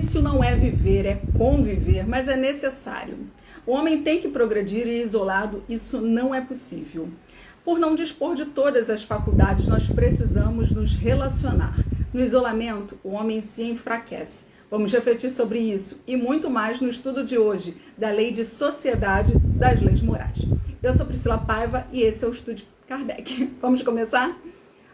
difícil não é viver, é conviver, mas é necessário. O homem tem que progredir e isolado, isso não é possível. Por não dispor de todas as faculdades, nós precisamos nos relacionar. No isolamento, o homem se enfraquece. Vamos refletir sobre isso e muito mais no estudo de hoje da Lei de Sociedade das Leis Morais. Eu sou Priscila Paiva e esse é o Estúdio Kardec. Vamos começar?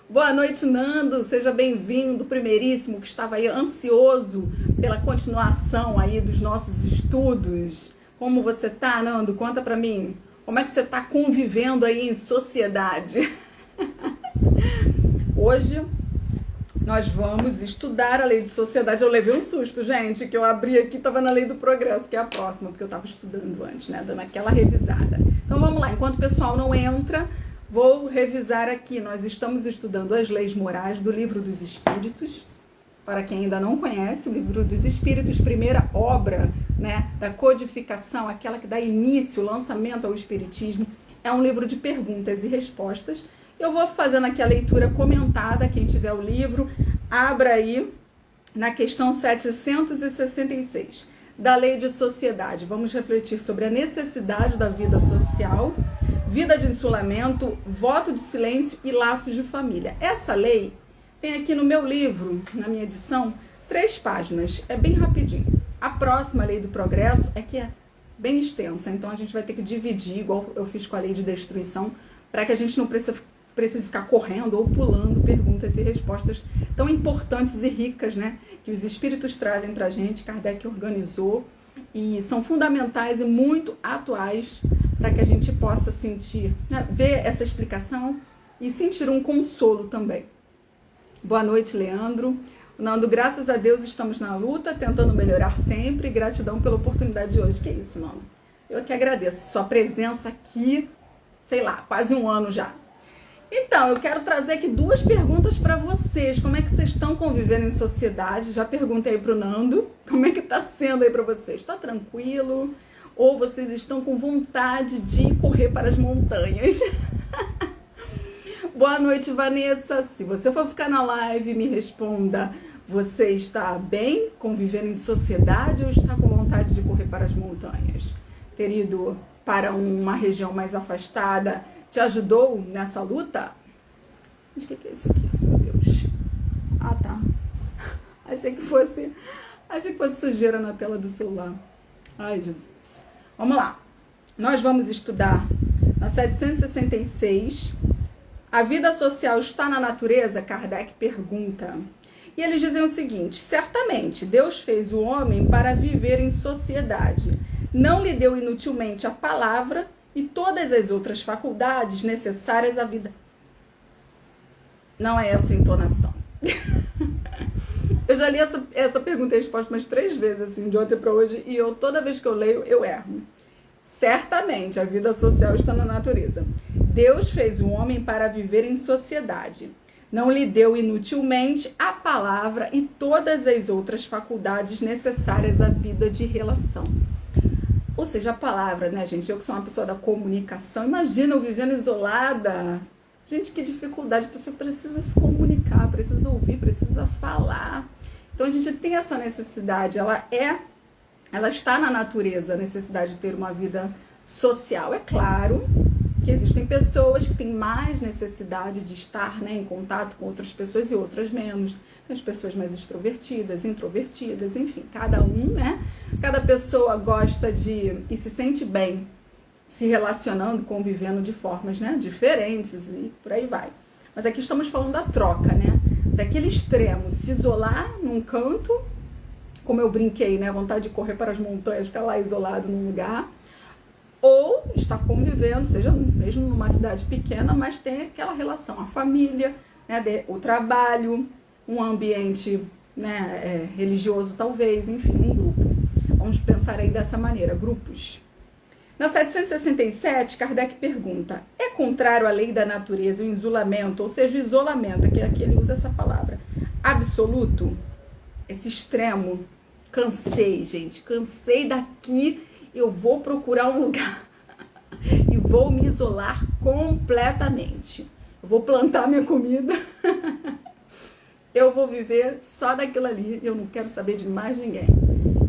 Boa noite, Nando. Seja bem-vindo, primeiríssimo, que estava aí ansioso pela continuação aí dos nossos estudos. Como você tá, Nando? Conta pra mim. Como é que você tá convivendo aí em sociedade? Hoje nós vamos estudar a Lei de Sociedade. Eu levei um susto, gente, que eu abri aqui, estava na Lei do Progresso, que é a próxima, porque eu estava estudando antes, né, dando aquela revisada. Então vamos lá, enquanto o pessoal não entra, vou revisar aqui. Nós estamos estudando as Leis Morais do Livro dos Espíritos. Para quem ainda não conhece, o Livro dos Espíritos, primeira obra, né, da codificação, aquela que dá início, lançamento ao Espiritismo, é um livro de perguntas e respostas. Eu vou fazendo aqui a leitura comentada, quem tiver o livro, abra aí na questão 766 da Lei de Sociedade. Vamos refletir sobre a necessidade da vida social, vida de isolamento, voto de silêncio e laços de família. Essa lei tem aqui no meu livro, na minha edição, 3 páginas, é bem rapidinho. A próxima Lei do Progresso é que é bem extensa, então a gente vai ter que dividir, igual eu fiz com a Lei de Destruição, para que a gente não precise ficar correndo ou pulando perguntas e respostas tão importantes e ricas, né, que os espíritos trazem para a gente, Kardec organizou, e são fundamentais e muito atuais para que a gente possa sentir, né, ver essa explicação e sentir um consolo também. Boa noite, Leandro. Nando, graças a Deus estamos na luta, tentando melhorar sempre. Gratidão pela oportunidade de hoje. Que isso, Nando? Eu que agradeço. Sua presença aqui, sei lá, quase um ano já. Então, eu quero trazer aqui 2 perguntas para vocês. Como é que vocês estão convivendo em sociedade? Já perguntei para o Nando. Como é que está sendo aí para vocês? Está tranquilo? Ou vocês estão com vontade de correr para as montanhas? Boa noite, Vanessa. Se você for ficar na live, me responda. Você está bem convivendo em sociedade ou está com vontade de correr para as montanhas? Ter ido para uma região mais afastada te ajudou nessa luta? Mas o que é isso aqui? Meu Deus. Ah, tá. Achei que fosse sujeira na tela do celular. Ai, Jesus. Vamos lá. Nós vamos estudar na 766... A vida social está na natureza? Kardec pergunta. E eles dizem o seguinte: certamente Deus fez o homem para viver em sociedade. Não lhe deu inutilmente a palavra e todas as outras faculdades necessárias à vida. Não é essa a entonação. Eu já li essa pergunta e resposta umas 3 vezes, assim, de ontem para hoje, e toda vez que eu leio, eu erro. Certamente a vida social está na natureza. Deus fez o homem para viver em sociedade. Não lhe deu inutilmente a palavra e todas as outras faculdades necessárias à vida de relação. Ou seja, a palavra, né, gente? Eu que sou uma pessoa da comunicação, imagina eu vivendo isolada. Gente, que dificuldade. A pessoa precisa se comunicar, precisa ouvir, precisa falar. Então a gente tem essa necessidade, ela está na natureza, a necessidade de ter uma vida social. É claro que existem pessoas que têm mais necessidade de estar, né, em contato com outras pessoas e outras menos. As pessoas mais extrovertidas, introvertidas, enfim, cada um, né? Cada pessoa gosta e se sente bem se relacionando, convivendo de formas, né, diferentes e por aí vai. Mas aqui estamos falando da troca, né? Daquele extremo, se isolar num canto, como eu brinquei, né? Vontade de correr para as montanhas, ficar lá isolado num lugar, ou estar convivendo, seja mesmo numa cidade pequena, mas tem aquela relação, a família, né, o trabalho, um ambiente, né, religioso talvez, enfim, um grupo. Vamos pensar aí dessa maneira, grupos. Na 767, Kardec pergunta: é contrário à lei da natureza o isolamento, ou seja, o isolamento, que aqui ele usa essa palavra, absoluto? Esse extremo, cansei, gente, cansei daqui, eu vou procurar um lugar e vou me isolar completamente. Eu vou plantar minha comida eu vou viver só daquilo ali, eu não quero saber de mais ninguém.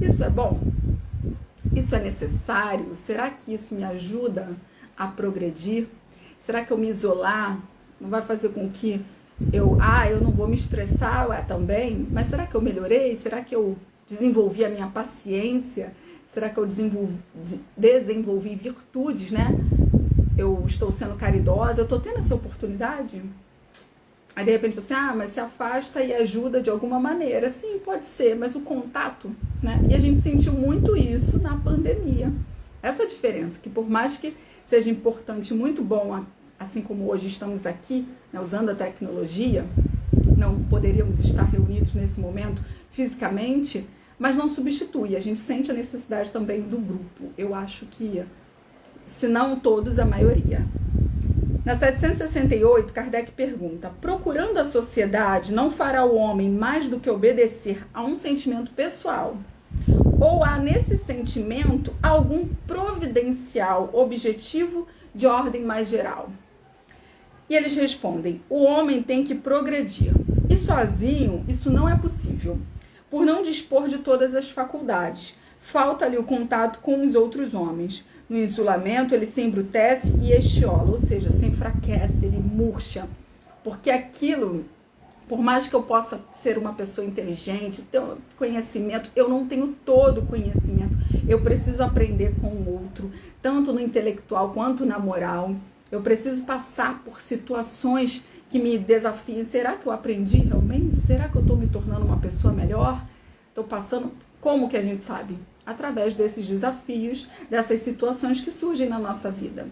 Isso é bom? Isso é necessário? Será que isso me ajuda a progredir? Será que eu me isolar não vai fazer com que eu não vou me estressar também? Mas será que eu melhorei? Será que eu desenvolvi a minha paciência? Será que eu desenvolvi virtudes, né? Eu estou sendo caridosa, eu estou tendo essa oportunidade? Aí de repente você, mas se afasta e ajuda de alguma maneira. Sim, pode ser, mas o contato, né? E a gente sentiu muito isso na pandemia. Essa diferença, que por mais que seja importante, muito bom, assim como hoje estamos aqui, né, usando a tecnologia, não poderíamos estar reunidos nesse momento fisicamente, mas não substitui. A gente sente a necessidade também do grupo. Eu acho que, se não todos, a maioria. Na 768, Kardec pergunta: procurando a sociedade, não fará o homem mais do que obedecer a um sentimento pessoal? Ou há nesse sentimento algum providencial objetivo de ordem mais geral? E eles respondem: o homem tem que progredir. E sozinho, isso não é possível, por não dispor de todas as faculdades. Falta-lhe o contato com os outros homens. No isolamento, ele se embrutece e estiola, ou seja, se enfraquece, ele murcha. Porque aquilo, por mais que eu possa ser uma pessoa inteligente, ter conhecimento, eu não tenho todo o conhecimento. Eu preciso aprender com o outro, tanto no intelectual quanto na moral. Eu preciso passar por situações que me desafiem. Será que eu aprendi realmente? Será que eu estou me tornando uma pessoa melhor? Estou passando... Como que a gente sabe? Através desses desafios, dessas situações que surgem na nossa vida.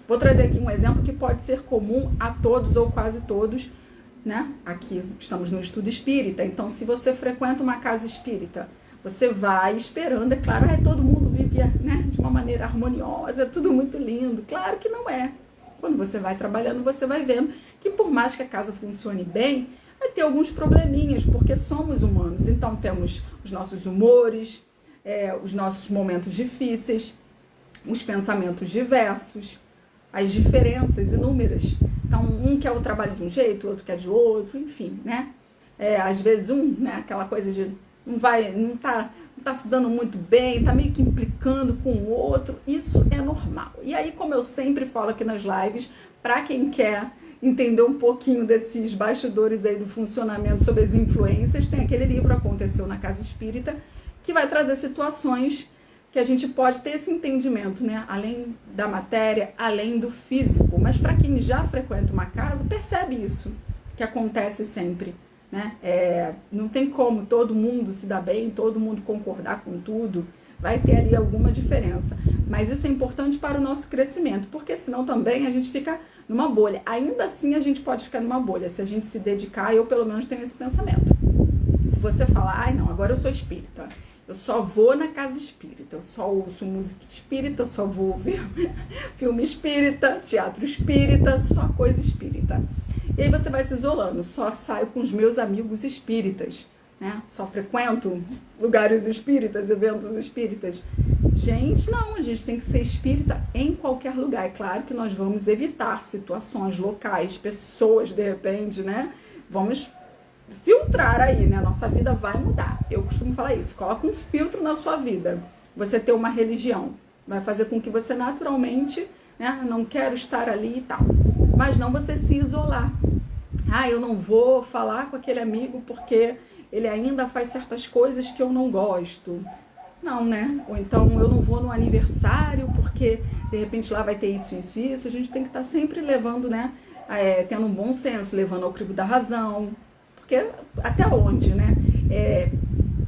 Vou trazer aqui um exemplo que pode ser comum a todos ou quase todos, né? Aqui estamos no estudo espírita, então se você frequenta uma casa espírita, você vai esperando, é claro, todo mundo vive, né, de uma maneira harmoniosa, é tudo muito lindo. Claro que não é. Quando você vai trabalhando, você vai vendo que por mais que a casa funcione bem, vai ter alguns probleminhas, porque somos humanos. Então temos os nossos humores, os nossos momentos difíceis, os pensamentos diversos, as diferenças inúmeras. Então, um quer o trabalho de um jeito, o outro quer de outro, enfim, né? Às vezes né, aquela coisa de não tá se dando muito bem, tá meio que implicando com o outro. Isso é normal. E aí, como eu sempre falo aqui nas lives, para quem quer entender um pouquinho desses bastidores aí do funcionamento sobre as influências, tem aquele livro Aconteceu na Casa Espírita, que vai trazer situações que a gente pode ter esse entendimento, né? Além da matéria, além do físico. Mas para quem já frequenta uma casa, percebe isso, que acontece sempre, né? Não tem como todo mundo se dar bem, todo mundo concordar com tudo. Vai ter ali alguma diferença. Mas isso é importante para o nosso crescimento, porque senão também a gente fica numa bolha. Ainda assim a gente pode ficar numa bolha, se a gente se dedicar. Eu pelo menos tenho esse pensamento. Se você falar, não, agora eu sou espírita, eu só vou na casa espírita, eu só ouço música espírita, só vou ver filme espírita, teatro espírita, só coisa espírita. E aí você vai se isolando, só saio com os meus amigos espíritas, né? Só frequento lugares espíritas, eventos espíritas. Gente, não, a gente tem que ser espírita em qualquer lugar. É claro que nós vamos evitar situações locais, pessoas, de repente, né? Vamos filtrar aí, né? Nossa vida vai mudar. Eu costumo falar isso. Coloca um filtro na sua vida. Você ter uma religião vai fazer com que você naturalmente, né, não quero estar ali e tal. Mas não você se isolar. Eu não vou falar com aquele amigo porque ele ainda faz certas coisas que eu não gosto. Não, né? Ou então eu não vou no aniversário porque de repente lá vai ter isso, isso, isso. A gente tem que estar sempre levando, né? Tendo um bom senso, levando ao crivo da razão. Porque até onde, né?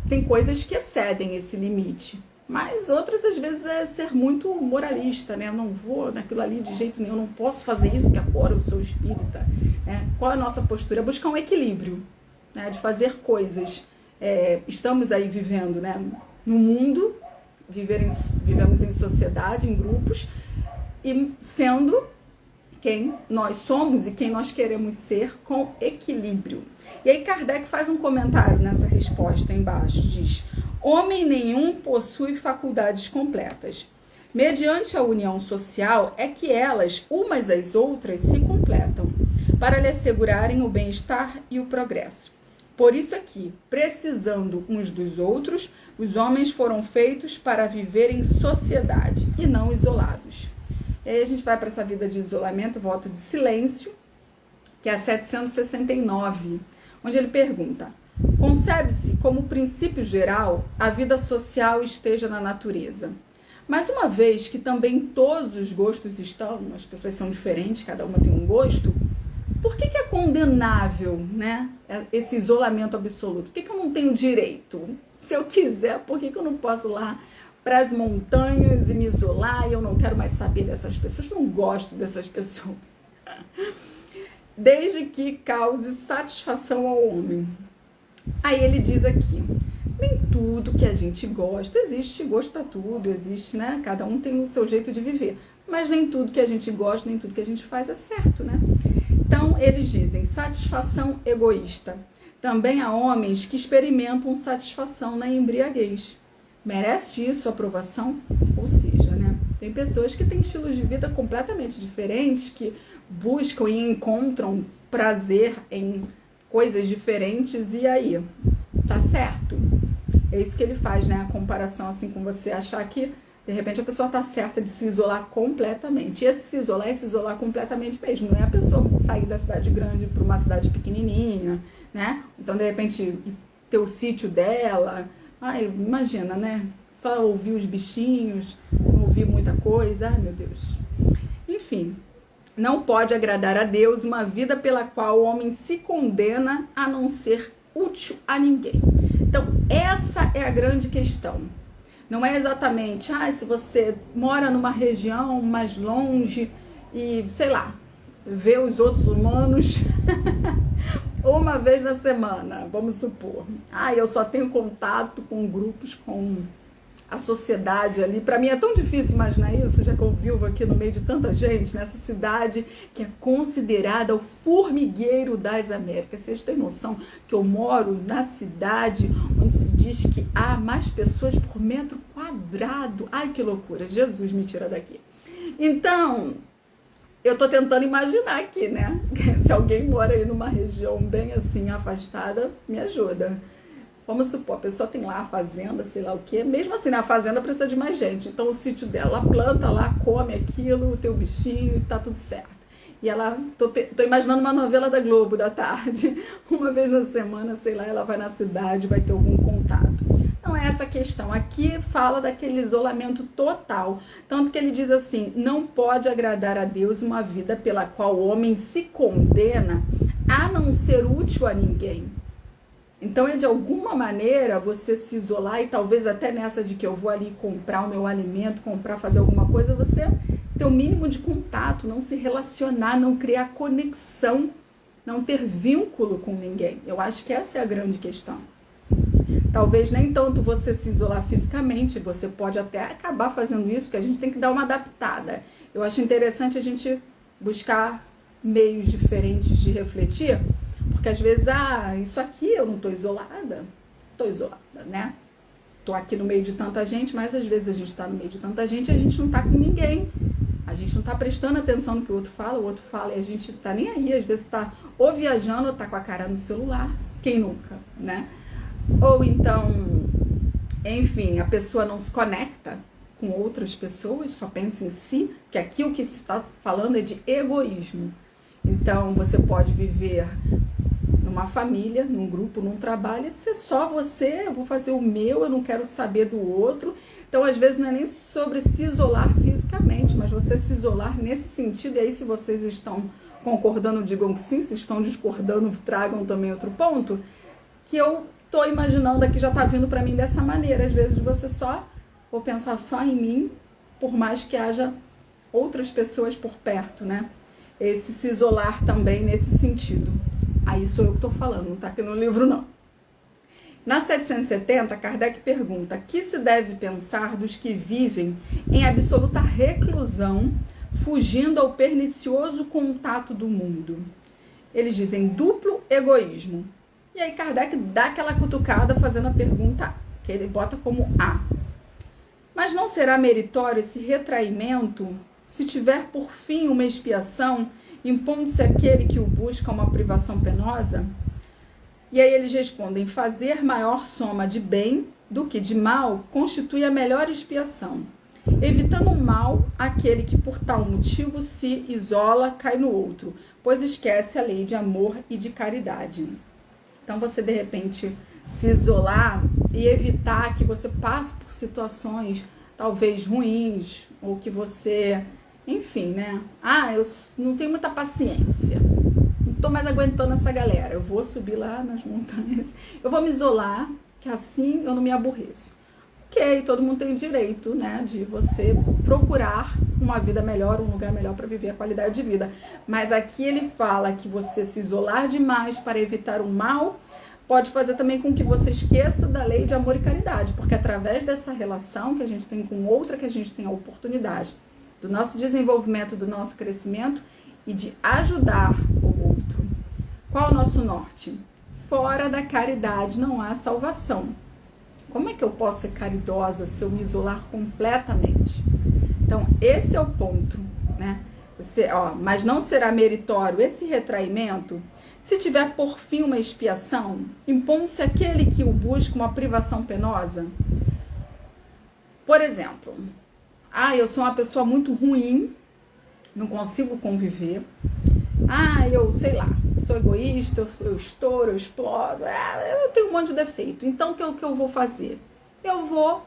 Tem coisas que excedem esse limite. Mas outras, às vezes, é ser muito moralista, né? Eu não vou naquilo ali de jeito nenhum, eu não posso fazer isso porque agora eu sou espírita. Né? Qual é a nossa postura? Buscar um equilíbrio, né? De fazer coisas. Estamos aí vivendo, né? No mundo, vivemos em sociedade, em grupos, e sendo quem nós somos e quem nós queremos ser com equilíbrio. E aí Kardec faz um comentário nessa resposta embaixo, diz: homem nenhum possui faculdades completas. Mediante a união social é que elas, umas às outras, se completam, para lhe assegurarem o bem-estar e o progresso. Por isso aqui, precisando uns dos outros, os homens foram feitos para viver em sociedade e não isolados. E aí a gente vai para essa vida de isolamento, volta de silêncio, que é a 769, onde ele pergunta: concebe-se como princípio geral a vida social esteja na natureza. Mas uma vez que também todos os gostos estão, as pessoas são diferentes, cada uma tem um gosto, por que é condenável, né, esse isolamento absoluto? Por que eu não tenho direito? Se eu quiser, por que eu não posso ir lá para as montanhas e me isolar e eu não quero mais saber dessas pessoas? Não gosto dessas pessoas. Desde que cause satisfação ao homem. Aí ele diz aqui: nem tudo que a gente gosta, existe gosto para tudo, existe, né? Cada um tem o seu jeito de viver. Mas nem tudo que a gente gosta, nem tudo que a gente faz é certo, né? Então, eles dizem satisfação egoísta. Também há homens que experimentam satisfação na embriaguez. Merece isso aprovação? Ou seja, né? Tem pessoas que têm estilos de vida completamente diferentes, que buscam e encontram prazer em coisas diferentes, e aí? Tá certo? É isso que ele faz, né? A comparação assim com você achar que de repente a pessoa tá certa de se isolar completamente. E esse se isolar é se isolar completamente mesmo. Não é a pessoa sair da cidade grande para uma cidade pequenininha, né? Então, de repente, ter o sítio dela. Ai, imagina, né? Só ouvir os bichinhos, não ouvir muita coisa. Ai, meu Deus. Enfim, não pode agradar a Deus uma vida pela qual o homem se condena a não ser útil a ninguém. Então, essa é a grande questão. Não é exatamente, se você mora numa região mais longe e, sei lá, vê os outros humanos uma vez na semana, vamos supor. Eu só tenho contato com grupos, com a sociedade ali. Para mim é tão difícil imaginar isso, já que eu vivo aqui no meio de tanta gente, nessa cidade que é considerada o formigueiro das Américas. Vocês têm noção que eu moro na cidade onde se diz que há mais pessoas por metro quadrado? Ai, que loucura! Jesus me tira daqui. Então, eu tô tentando imaginar aqui, né? Se alguém mora aí numa região bem assim afastada, me ajuda. Vamos supor, a pessoa tem lá a fazenda, sei lá o quê. Mesmo assim, na fazenda precisa de mais gente. Então, o sítio dela, ela planta lá, come aquilo, tem o bichinho e tá tudo certo. E ela, tô imaginando uma novela da Globo da tarde. Uma vez na semana, sei lá, ela vai na cidade, vai ter algum contato. Não é essa a questão. Aqui fala daquele isolamento total. Tanto que ele diz assim: não pode agradar a Deus uma vida pela qual o homem se condena a não ser útil a ninguém. Então, é de alguma maneira você se isolar e talvez até nessa de que eu vou ali comprar o meu alimento, fazer alguma coisa, você ter o mínimo de contato, não se relacionar, não criar conexão, não ter vínculo com ninguém. Eu acho que essa é a grande questão. Talvez nem tanto você se isolar fisicamente, você pode até acabar fazendo isso, porque a gente tem que dar uma adaptada. Eu acho interessante a gente buscar meios diferentes de refletir, porque às vezes, isso aqui eu não tô isolada, né? Tô aqui no meio de tanta gente, mas às vezes a gente tá no meio de tanta gente e a gente não tá com ninguém. A gente não tá prestando atenção no que o outro fala e a gente tá nem aí. Às vezes tá ou viajando ou tá com a cara no celular. Quem nunca, né? Ou então, enfim, a pessoa não se conecta com outras pessoas, só pensa em si, que aqui o que se está falando é de egoísmo. Então, você pode viver numa família, num grupo, num trabalho, se é só você, eu vou fazer o meu, eu não quero saber do outro. Então, às vezes, não é nem sobre se isolar fisicamente, mas você se isolar nesse sentido. E aí, se vocês estão concordando, digam que sim, se estão discordando, tragam também outro ponto, que eu tô imaginando aqui, já tá vindo para mim dessa maneira. Às vezes, você vou pensar só em mim, por mais que haja outras pessoas por perto, né? Esse se isolar também nesse sentido. Aí sou eu que estou falando, não está aqui no livro não. Na 770, Kardec pergunta: que se deve pensar dos que vivem em absoluta reclusão, fugindo ao pernicioso contato do mundo? Eles dizem duplo egoísmo. E aí Kardec dá aquela cutucada fazendo a pergunta que ele bota como A. Mas não será meritório esse retraimento se tiver por fim uma expiação, impondo-se aquele que o busca uma privação penosa? E aí eles respondem: fazer maior soma de bem do que de mal constitui a melhor expiação, evitando o mal aquele que por tal motivo se isola, cai no outro, pois esquece a lei de amor e de caridade. Então você de repente se isolar e evitar que você passe por situações talvez ruins, ou que você, enfim, né? Eu não tenho muita paciência, não tô mais aguentando essa galera, eu vou subir lá nas montanhas, eu vou me isolar, que assim eu não me aborreço. Ok, todo mundo tem o direito, né, de você procurar uma vida melhor, um lugar melhor para viver a qualidade de vida. Mas aqui ele fala que você se isolar demais para evitar o mal pode fazer também com que você esqueça da lei de amor e caridade, porque através dessa relação que a gente tem com outra, que a gente tem a oportunidade do nosso desenvolvimento, do nosso crescimento e de ajudar o outro. Qual é o nosso norte? Fora da caridade não há salvação. Como é que eu posso ser caridosa se eu me isolar completamente? Então, esse é o ponto, né? Mas não será meritório esse retraimento se tiver por fim uma expiação, impondo-se aquele que o busca uma privação penosa? Por exemplo, eu sou uma pessoa muito ruim, não consigo conviver. Eu sei lá, sou egoísta, eu estouro, eu explodo, eu tenho um monte de defeito. Então, o que eu vou fazer? Eu vou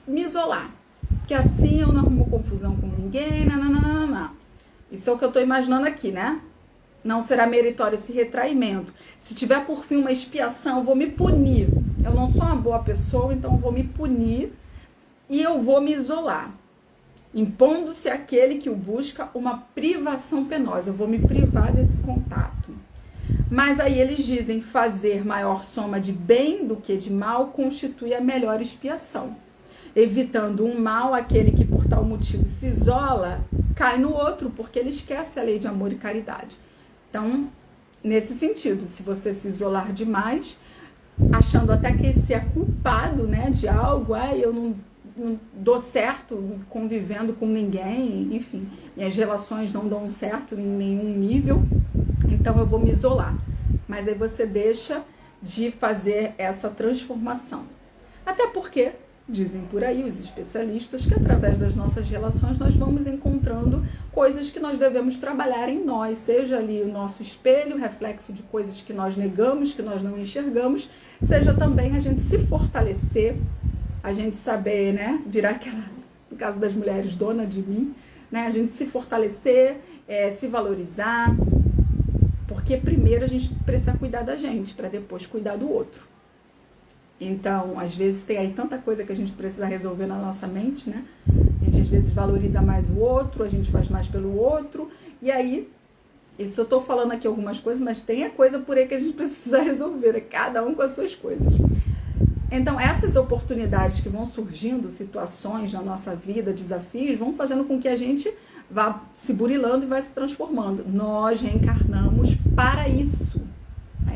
me isolar, porque assim eu não arrumo confusão com ninguém, não. Isso é o que eu estou imaginando aqui, né? Não será meritório esse retraimento. Se tiver por fim uma expiação, eu vou me punir. Eu não sou uma boa pessoa, então eu vou me punir e eu vou me isolar, impondo-se aquele que o busca uma privação penosa. Eu vou me privar desse contato. Mas aí eles dizem: fazer maior soma de bem do que de mal constitui a melhor expiação, evitando um mal aquele que por tal motivo se isola, cai no outro, porque ele esquece a lei de amor e caridade. Então, nesse sentido, se você se isolar demais, achando até que esse é culpado, né, de algo, eu não dou certo convivendo com ninguém, enfim, minhas relações não dão certo em nenhum nível, então eu vou me isolar. Mas aí você deixa de fazer essa transformação. Até porque, dizem por aí os especialistas, que através das nossas relações nós vamos encontrando coisas que nós devemos trabalhar em nós, seja ali o nosso espelho, reflexo de coisas que nós negamos, que nós não enxergamos, seja também a gente se fortalecer, a gente saber, né, virar aquela, no caso das mulheres, dona de mim, né, a gente se fortalecer, se valorizar, porque primeiro a gente precisa cuidar da gente, para depois cuidar do outro. Então, às vezes tem aí tanta coisa que a gente precisa resolver na nossa mente, né? A gente às vezes valoriza mais o outro, a gente faz mais pelo outro, e aí, isso eu tô falando aqui algumas coisas, mas tem a coisa por aí que a gente precisa resolver, cada um com as suas coisas. Então, essas oportunidades que vão surgindo, situações na nossa vida, desafios, vão fazendo com que a gente vá se burilando e vai se transformando. Nós reencarnamos para isso.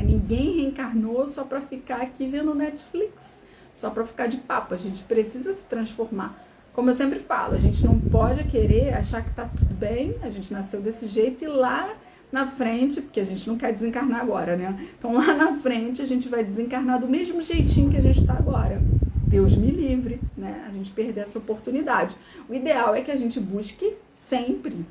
Ninguém reencarnou só para ficar aqui vendo Netflix, só para ficar de papo. A gente precisa se transformar. Como eu sempre falo, a gente não pode querer achar que tá tudo bem, a gente nasceu desse jeito e lá na frente, porque a gente não quer desencarnar agora, né? Então lá na frente a gente vai desencarnar do mesmo jeitinho que a gente tá agora. Deus me livre, né? A gente perder essa oportunidade. O ideal é que a gente busque sempre,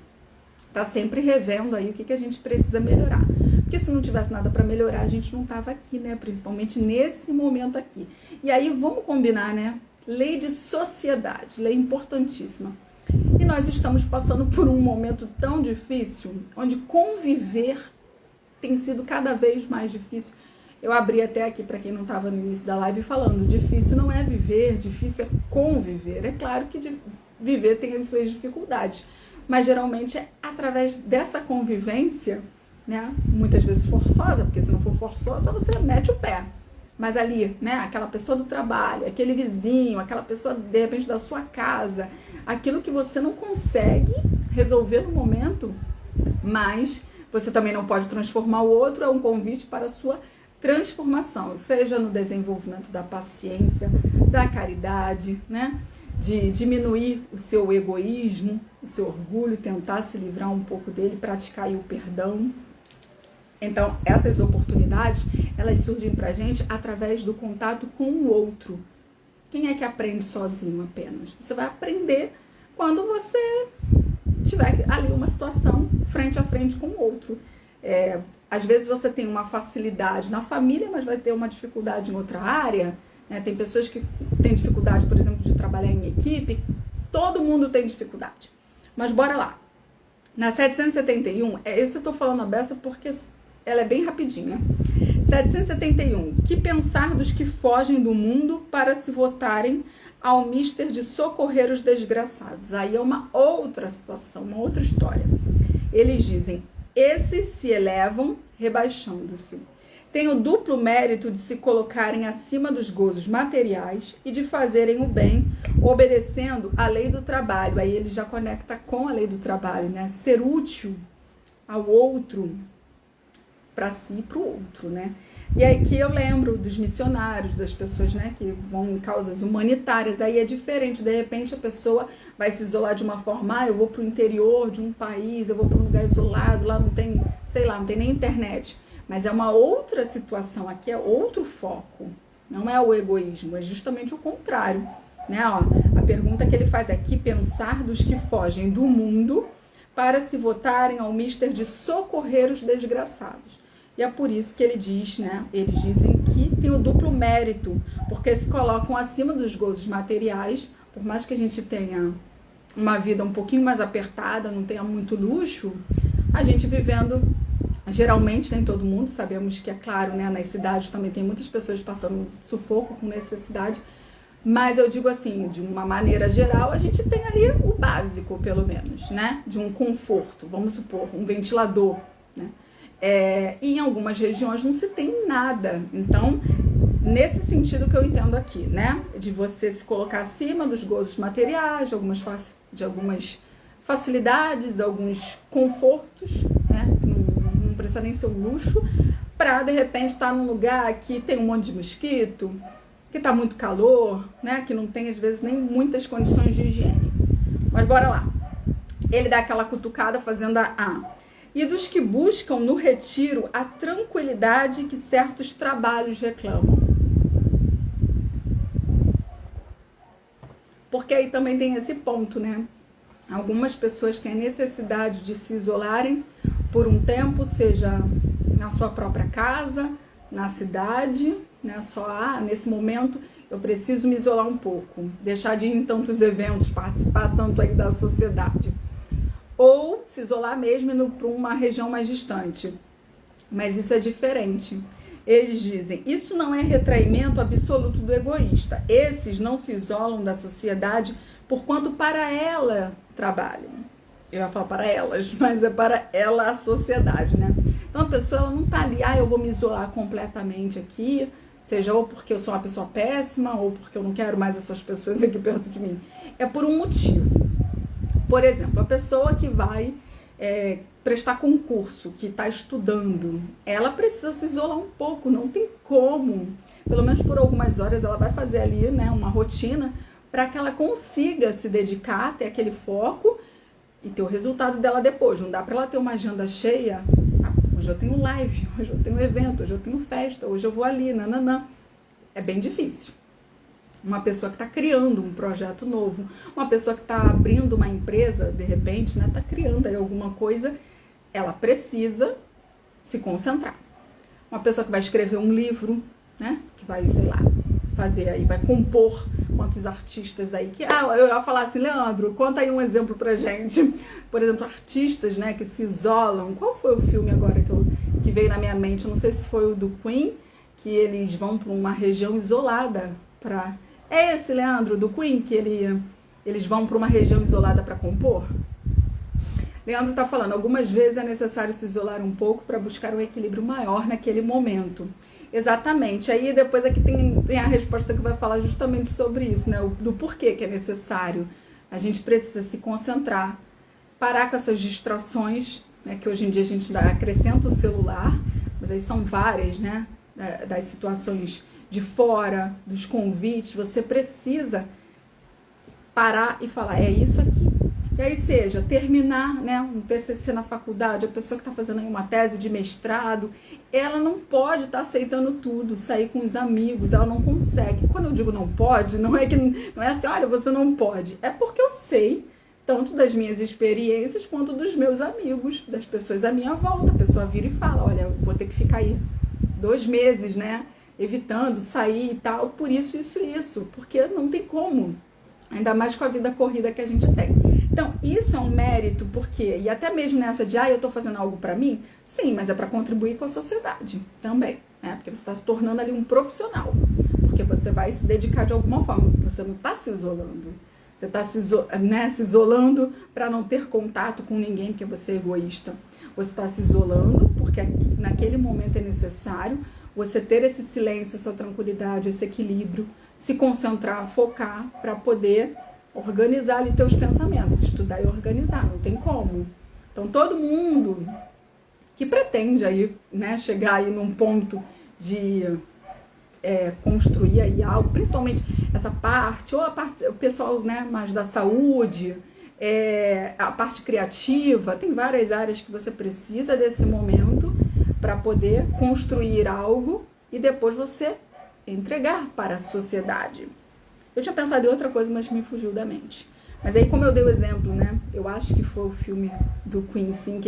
tá sempre revendo aí o que a gente precisa melhorar. Porque se não tivesse nada para melhorar, a gente não tava aqui, né? Principalmente nesse momento aqui. E aí vamos combinar, né? Lei de sociedade, lei importantíssima. E nós estamos passando por um momento tão difícil, onde conviver tem sido cada vez mais difícil. Eu abri até aqui, para quem não estava no início da live, falando: difícil não é viver, difícil é conviver. É claro que viver tem as suas dificuldades, mas geralmente é através dessa convivência, né? Muitas vezes forçosa, porque se não for forçosa, você mete o pé. Mas ali, né, aquela pessoa do trabalho, aquele vizinho, aquela pessoa, de repente, da sua casa, aquilo que você não consegue resolver no momento, mas você também não pode transformar o outro, é um convite para a sua transformação, seja no desenvolvimento da paciência, da caridade, né, de diminuir o seu egoísmo, o seu orgulho, tentar se livrar um pouco dele, praticar aí o perdão. Então, essas oportunidades, elas surgem pra gente através do contato com o outro. Quem é que aprende sozinho apenas? Você vai aprender quando você tiver ali uma situação frente a frente com o outro. Às vezes você tem uma facilidade na família, mas vai ter uma dificuldade em outra área. Tem pessoas que têm dificuldade, por exemplo, de trabalhar em equipe. Todo mundo tem dificuldade. Mas bora lá. Na 771, esse eu tô falando a beça porque ela é bem rapidinha. 771. Que pensar dos que fogem do mundo para se votarem ao mister de socorrer os desgraçados? Aí é uma outra situação, uma outra história. Eles dizem, esses se elevam rebaixando-se. Têm o duplo mérito de se colocarem acima dos gozos materiais e de fazerem o bem, obedecendo à lei do trabalho. Aí ele já conecta com a lei do trabalho, né? Ser útil ao outro, para si e para o outro, né? E aí que eu lembro dos missionários, das pessoas, né, que vão em causas humanitárias. Aí é diferente, de repente a pessoa vai se isolar de uma forma, eu vou para o interior de um país, eu vou para um lugar isolado, lá não tem, sei lá, não tem nem internet. Mas é uma outra situação, aqui é outro foco, não é o egoísmo, é justamente o contrário, né? Ó, a pergunta que ele faz é, que pensar dos que fogem do mundo para se votarem ao mister de socorrer os desgraçados. E é por isso que ele diz, né? Eles dizem que tem o duplo mérito, porque se colocam acima dos gozos materiais, por mais que a gente tenha uma vida um pouquinho mais apertada, não tenha muito luxo, a gente vivendo, geralmente, nem todo mundo, sabemos que é claro, né? Nas cidades também tem muitas pessoas passando sufoco com necessidade, mas eu digo assim, de uma maneira geral, a gente tem ali o básico, pelo menos, né? De um conforto, vamos supor, um ventilador, né? Em algumas regiões não se tem nada. Então, nesse sentido que eu entendo aqui, né? De você se colocar acima dos gozos materiais, de algumas facilidades, alguns confortos, né? Não precisa nem ser um luxo, para de repente estar num lugar que tem um monte de mosquito, que tá muito calor, né? Que não tem às vezes nem muitas condições de higiene. Mas bora lá. Ele dá aquela cutucada fazendo a e dos que buscam no retiro a tranquilidade que certos trabalhos reclamam. Porque aí também tem esse ponto, né? Algumas pessoas têm a necessidade de se isolarem por um tempo, seja na sua própria casa, na cidade, né? Só nesse momento eu preciso me isolar um pouco, deixar de ir em tantos eventos, participar tanto aí da sociedade. Ou se isolar mesmo indo para uma região mais distante. Mas isso é diferente. Eles dizem, isso não é retraimento absoluto do egoísta. Esses não se isolam da sociedade porquanto para ela trabalham. Eu ia falar para elas, mas é para ela a sociedade, né? Então a pessoa ela não tá ali, eu vou me isolar completamente aqui, seja ou porque eu sou uma pessoa péssima, ou porque eu não quero mais essas pessoas aqui perto de mim. É por um motivo. Por exemplo, a pessoa que vai prestar concurso, que está estudando, ela precisa se isolar um pouco, não tem como. Pelo menos por algumas horas ela vai fazer ali, né, uma rotina para que ela consiga se dedicar, ter aquele foco e ter o resultado dela depois. Não dá para ela ter uma agenda cheia. Hoje eu tenho live, hoje eu tenho evento, hoje eu tenho festa, hoje eu vou ali, nananã. É bem difícil. Uma pessoa que está criando um projeto novo, uma pessoa que está abrindo uma empresa, de repente, né, está criando aí alguma coisa, ela precisa se concentrar. Uma pessoa que vai escrever um livro, né, que vai, sei lá, fazer aí, vai compor, quantos artistas aí que... eu ia falar assim, Leandro, conta aí um exemplo pra gente. Por exemplo, artistas, né, que se isolam. Qual foi o filme agora que veio na minha mente? Não sei se foi o do Queen, que eles vão para uma região isolada para... É esse, Leandro, do Queen, que eles vão para uma região isolada para compor? Leandro está falando, algumas vezes é necessário se isolar um pouco para buscar um equilíbrio maior naquele momento. Exatamente. Aí depois aqui tem a resposta que vai falar justamente sobre isso, né? Do porquê que é necessário. A gente precisa se concentrar, parar com essas distrações, né? Que hoje em dia a gente acrescenta o celular, mas aí são várias, né? Das situações de fora, dos convites, você precisa parar e falar, é isso aqui. E aí seja terminar, né, um TCC na faculdade, a pessoa que está fazendo aí uma tese de mestrado, ela não pode estar aceitando tudo, sair com os amigos, ela não consegue. Quando eu digo não pode, não é assim, olha, você não pode, é porque eu sei tanto das minhas experiências quanto dos meus amigos, das pessoas à minha volta. A pessoa vira e fala, olha, eu vou ter que ficar aí 2 meses, né, evitando sair e tal, por isso, porque não tem como, ainda mais com a vida corrida que a gente tem. Então, isso é um mérito, porque, e até mesmo nessa de, eu tô fazendo algo pra mim, sim, mas é pra contribuir com a sociedade também, né, porque você tá se tornando ali um profissional, porque você vai se dedicar de alguma forma, você não tá se isolando, você tá se isolando pra não ter contato com ninguém, porque você é egoísta, você tá se isolando porque naquele momento é necessário você ter esse silêncio, essa tranquilidade, esse equilíbrio, se concentrar, focar para poder organizar ali teus pensamentos, estudar e organizar, não tem como. Então todo mundo que pretende aí, né, chegar aí num ponto de construir aí algo, principalmente essa parte, ou a parte, o pessoal, né, mais da saúde, a parte criativa, tem várias áreas que você precisa desse momento para poder construir algo e depois você entregar para a sociedade. Eu tinha pensado em outra coisa, mas me fugiu da mente. Mas aí, como eu dei o exemplo, né? Eu acho que foi o filme do Queen, sim, que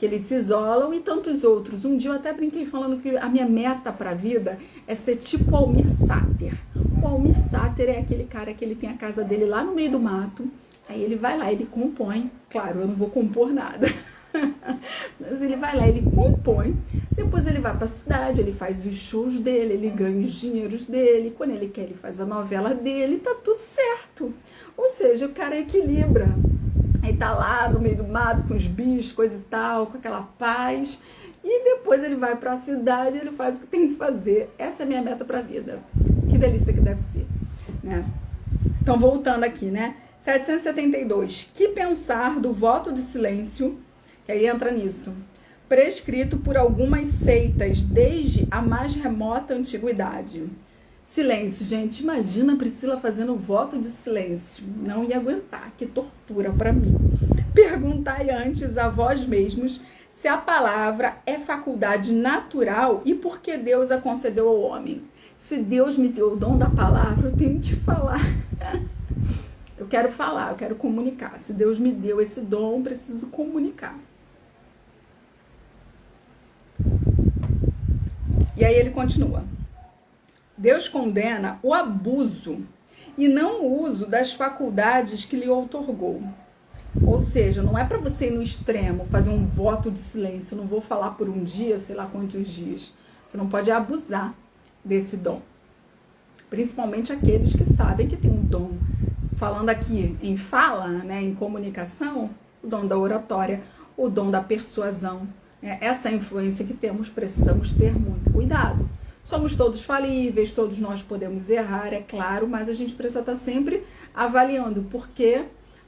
eles se isolam e tantos outros. Um dia eu até brinquei falando que a minha meta para a vida é ser tipo o Almir Sater. O Almir Sater é aquele cara que ele tem a casa dele lá no meio do mato, aí ele vai lá, ele compõe. Claro, eu não vou compor nada. Mas ele vai lá, ele compõe, depois ele vai pra cidade, ele faz os shows dele, ele ganha os dinheiros dele, quando ele quer ele faz a novela dele, tá tudo certo. Ou seja, o cara equilibra, ele tá lá no meio do mato com os bichos, coisa e tal, com aquela paz, e depois ele vai pra cidade, ele faz o que tem que fazer. Essa é a minha meta pra vida. Que delícia que deve ser, né? Então, voltando aqui, né? 772. Que pensar do voto de silêncio, que aí entra nisso, prescrito por algumas seitas desde a mais remota antiguidade. Silêncio, gente, imagina a Priscila fazendo voto de silêncio. Não ia aguentar, que tortura para mim. Perguntai antes a vós mesmos se a palavra é faculdade natural e por que Deus a concedeu ao homem. Se Deus me deu o dom da palavra, eu tenho que falar. Eu quero falar, eu quero comunicar. Se Deus me deu esse dom, eu preciso comunicar. E aí ele continua. Deus condena o abuso e não o uso das faculdades que lhe outorgou. Ou seja, não é para você ir no extremo, fazer um voto de silêncio. Eu não vou falar por um dia, sei lá quantos dias. Você não pode abusar desse dom. Principalmente aqueles que sabem que tem um dom. Falando aqui em fala, né, em comunicação, o dom da oratória, o dom da persuasão. Essa influência que temos, precisamos ter muito cuidado. Somos todos falíveis, todos nós podemos errar, é claro, mas a gente precisa estar sempre avaliando, porque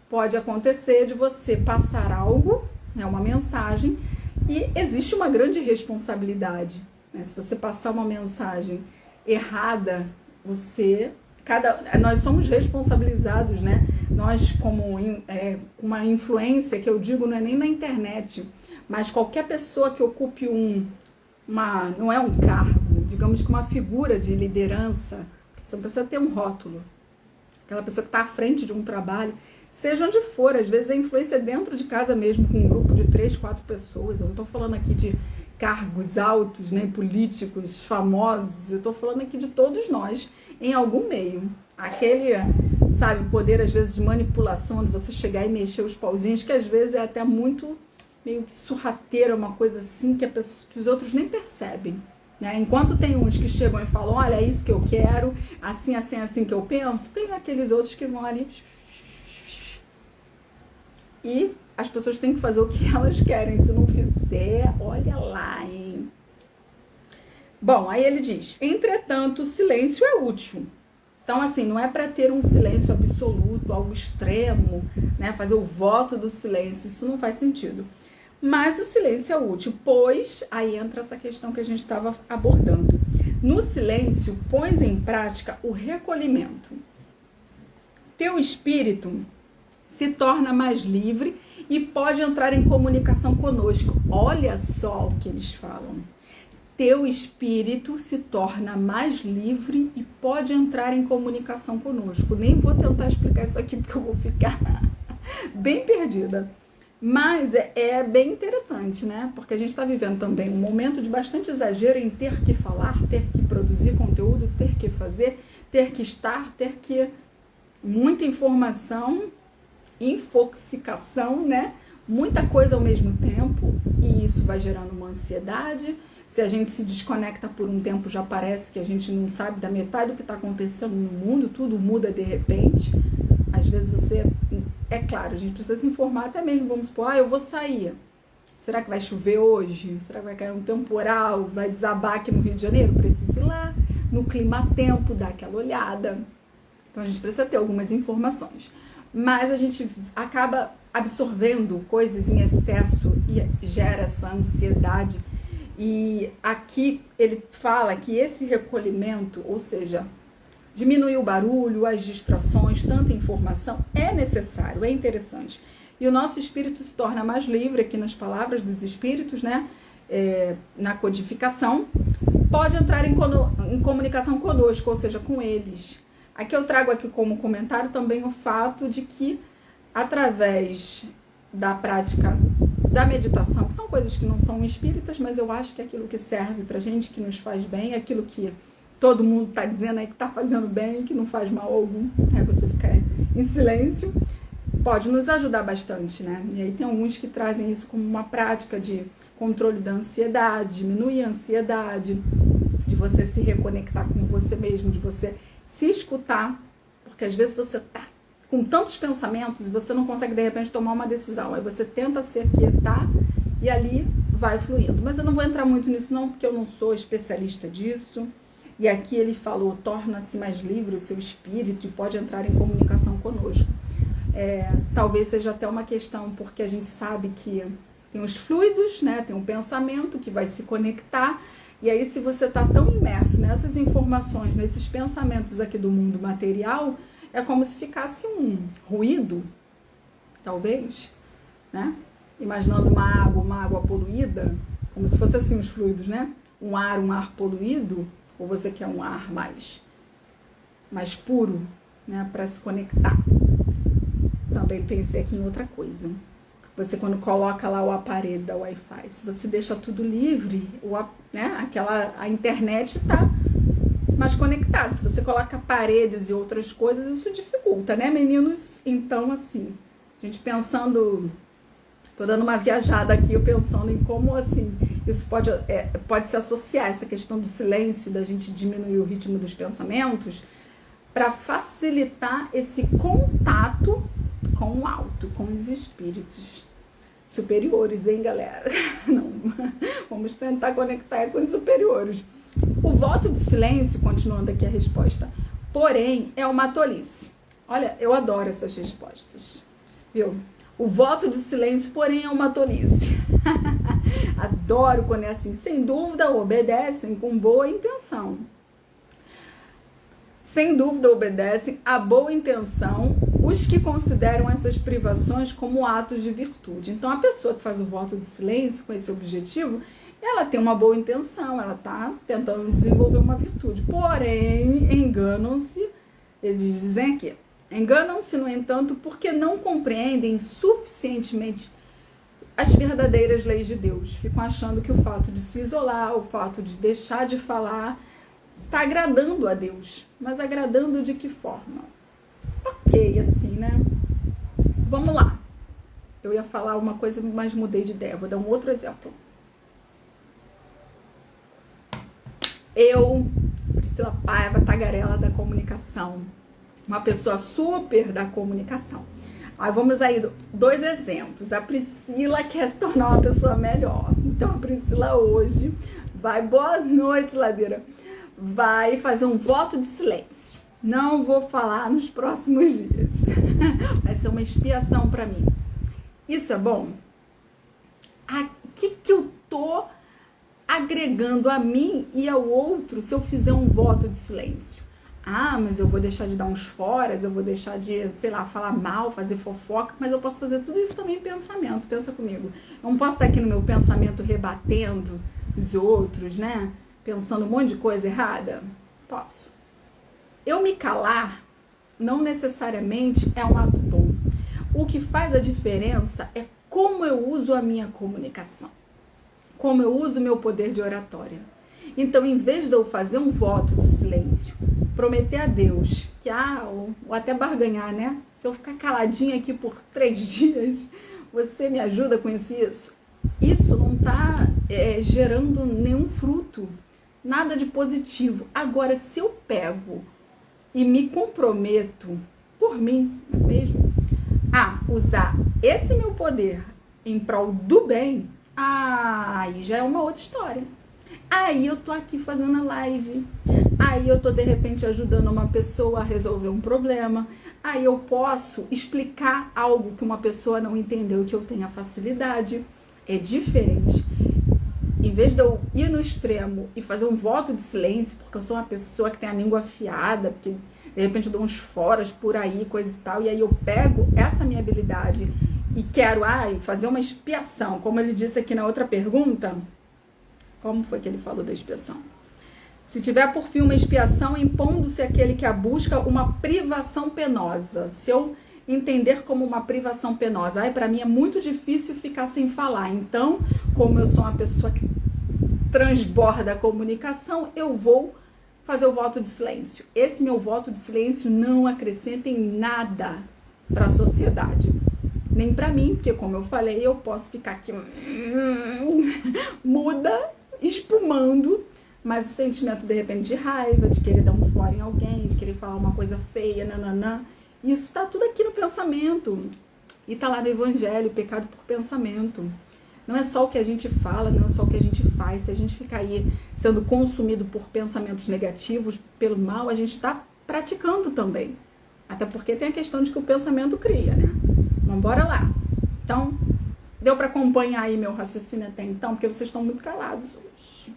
pode acontecer de você passar algo, né, uma mensagem, e existe uma grande responsabilidade. Né? Se você passar uma mensagem errada, nós somos responsabilizados, né? Nós, como uma influência, que eu digo, não é nem na internet, mas qualquer pessoa que ocupe não é um cargo, digamos que uma figura de liderança, você não precisa ter um rótulo. Aquela pessoa que está à frente de um trabalho, seja onde for, às vezes a influência é dentro de casa mesmo, com um grupo de 3, 4 pessoas. Eu não estou falando aqui de cargos altos, nem políticos famosos, eu estou falando aqui de todos nós, em algum meio. Aquele, sabe, poder às vezes de manipulação, de você chegar e mexer os pauzinhos, que às vezes é até muito meio que sorrateira, uma coisa assim que os outros nem percebem. Né? Enquanto tem uns que chegam e falam, olha, é isso que eu quero, assim, assim, assim que eu penso, tem aqueles outros que vão ali e as pessoas têm que fazer o que elas querem. Se não fizer, olha lá, hein? Bom, aí ele diz, entretanto, o silêncio é útil. Então, assim, não é para ter um silêncio absoluto, algo extremo, né? Fazer o voto do silêncio, isso não faz sentido. Mas o silêncio é útil, pois aí entra essa questão que a gente estava abordando. No silêncio, pões em prática o recolhimento. Teu espírito se torna mais livre e pode entrar em comunicação conosco. Olha só o que eles falam. Teu espírito se torna mais livre e pode entrar em comunicação conosco. Nem vou tentar explicar isso aqui porque eu vou ficar bem perdida. Mas é bem interessante, né? Porque a gente está vivendo também um momento de bastante exagero em ter que falar, ter que produzir conteúdo, ter que fazer, ter que estar, ter que... Muita informação, infoxicação, né? Muita coisa ao mesmo tempo, e isso vai gerando uma ansiedade. Se a gente se desconecta por um tempo, já parece que a gente não sabe da metade do que está acontecendo no mundo, tudo muda de repente. Às vezes você... É claro, a gente precisa se informar até mesmo, vamos supor, eu vou sair. Será que vai chover hoje? Será que vai cair um temporal? Vai desabar aqui no Rio de Janeiro? Precisa ir lá, no clima-tempo, dar aquela olhada. Então a gente precisa ter algumas informações. Mas a gente acaba absorvendo coisas em excesso e gera essa ansiedade. E aqui ele fala que esse recolhimento, ou seja, diminuir o barulho, as distrações, tanta informação, é necessário, é interessante. E o nosso espírito se torna mais livre, aqui nas palavras dos espíritos, né? Na codificação, pode entrar em comunicação conosco, ou seja, com eles. Aqui eu trago aqui como comentário também o fato de que, através da prática da meditação, que são coisas que não são espíritas, mas eu acho que é aquilo que serve pra gente, que nos faz bem, é aquilo que todo mundo tá dizendo aí que tá fazendo bem, que não faz mal algum, é você ficar em silêncio, pode nos ajudar bastante, né? E aí tem alguns que trazem isso como uma prática de controle da ansiedade, diminuir a ansiedade, de você se reconectar com você mesmo, de você se escutar, porque às vezes você tá com tantos pensamentos e você não consegue de repente tomar uma decisão, aí você tenta se aquietar e ali vai fluindo. Mas eu não vou entrar muito nisso não, porque eu não sou especialista disso. E aqui ele falou, torna-se mais livre o seu espírito e pode entrar em comunicação conosco. Talvez seja até uma questão, porque a gente sabe que tem os fluidos, né? Tem um pensamento que vai se conectar. E aí, se você está tão imerso nessas informações, nesses pensamentos aqui do mundo material, é como se ficasse um ruído, talvez, né? Imaginando uma água poluída, como se fosse assim os fluidos, né? Um ar poluído, ou você quer um ar mais puro, né? Para se conectar. Também pensei aqui em outra coisa. Você, quando coloca lá o aparelho da Wi-Fi, se você deixa tudo livre, né, a internet está mais conectada. Se você coloca paredes e outras coisas, isso dificulta, né, meninos? Então, assim, a gente pensando... Tô dando uma viajada aqui, eu pensando em como, assim, isso pode se associar a essa questão do silêncio, da gente diminuir o ritmo dos pensamentos, para facilitar esse contato com o alto, com os espíritos superiores, hein, galera? Não, vamos tentar conectar com os superiores. O voto de silêncio, continuando aqui a resposta, porém, é uma tolice. Olha, eu adoro essas respostas, viu? O voto de silêncio, porém, é uma tolice. Adoro quando é assim. Sem dúvida, obedecem com boa intenção. Sem dúvida, obedecem a boa intenção os que consideram essas privações como atos de virtude. Então, a pessoa que faz o voto de silêncio com esse objetivo, ela tem uma boa intenção, ela está tentando desenvolver uma virtude. Porém, enganam-se, eles dizem aqui, enganam-se, no entanto, porque não compreendem suficientemente as verdadeiras leis de Deus. Ficam achando que o fato de se isolar, o fato de deixar de falar, está agradando a Deus. Mas agradando de que forma? Ok, assim, né? Vamos lá. Eu ia falar uma coisa, mas mudei de ideia. Vou dar um outro exemplo. Eu, Priscila Paiva, tagarela da comunicação. Uma pessoa super da comunicação. Aí vamos aí, 2 exemplos. A Priscila quer se tornar uma pessoa melhor. Então a Priscila hoje vai, boa noite, ladeira, vai fazer um voto de silêncio. Não vou falar nos próximos dias. Vai ser uma expiação para mim. Isso é bom? O que eu tô agregando a mim e ao outro se eu fizer um voto de silêncio? Ah, mas eu vou deixar de dar uns foras, eu vou deixar de, sei lá, falar mal, fazer fofoca, mas eu posso fazer tudo isso também em pensamento. Pensa comigo. Eu não posso estar aqui no meu pensamento rebatendo os outros, né? Pensando um monte de coisa errada? Posso. Eu me calar não necessariamente é um ato bom. O que faz a diferença é como eu uso a minha comunicação, como eu uso o meu poder de oratória. Então, em vez de eu fazer um voto de silêncio, prometer a Deus que, ou até barganhar, né? Se eu ficar caladinha aqui por 3 dias, você me ajuda com isso? Isso não está gerando nenhum fruto, nada de positivo. Agora, se eu pego e me comprometo por mim mesmo a usar esse meu poder em prol do bem, aí já é uma outra história. Aí eu tô aqui fazendo a live, aí eu tô de repente ajudando uma pessoa a resolver um problema, aí eu posso explicar algo que uma pessoa não entendeu, que eu tenha facilidade. É diferente. Em vez de eu ir no extremo e fazer um voto de silêncio, porque eu sou uma pessoa que tem a língua afiada, porque de repente eu dou uns foras por aí, coisa e tal, e aí eu pego essa minha habilidade e quero fazer uma expiação, como ele disse aqui na outra pergunta. Como foi que ele falou da expiação? Se tiver por fim uma expiação, impondo-se aquele que a busca uma privação penosa. Se eu entender como uma privação penosa, para mim é muito difícil ficar sem falar. Então, como eu sou uma pessoa que transborda a comunicação, eu vou fazer o voto de silêncio. Esse meu voto de silêncio não acrescenta em nada para a sociedade. Nem para mim, porque como eu falei, eu posso ficar aqui muda, espumando, mas o sentimento de repente de raiva, de querer dar um fora em alguém, de querer falar uma coisa feia, nananã, isso tá tudo aqui no pensamento. E tá lá no Evangelho, pecado por pensamento. Não é só o que a gente fala, não é só o que a gente faz. Se a gente ficar aí sendo consumido por pensamentos negativos, pelo mal, a gente tá praticando também. Até porque tem a questão de que o pensamento cria, né? Vamos bora lá. Então, deu para acompanhar aí meu raciocínio até então, porque vocês estão muito calados hoje.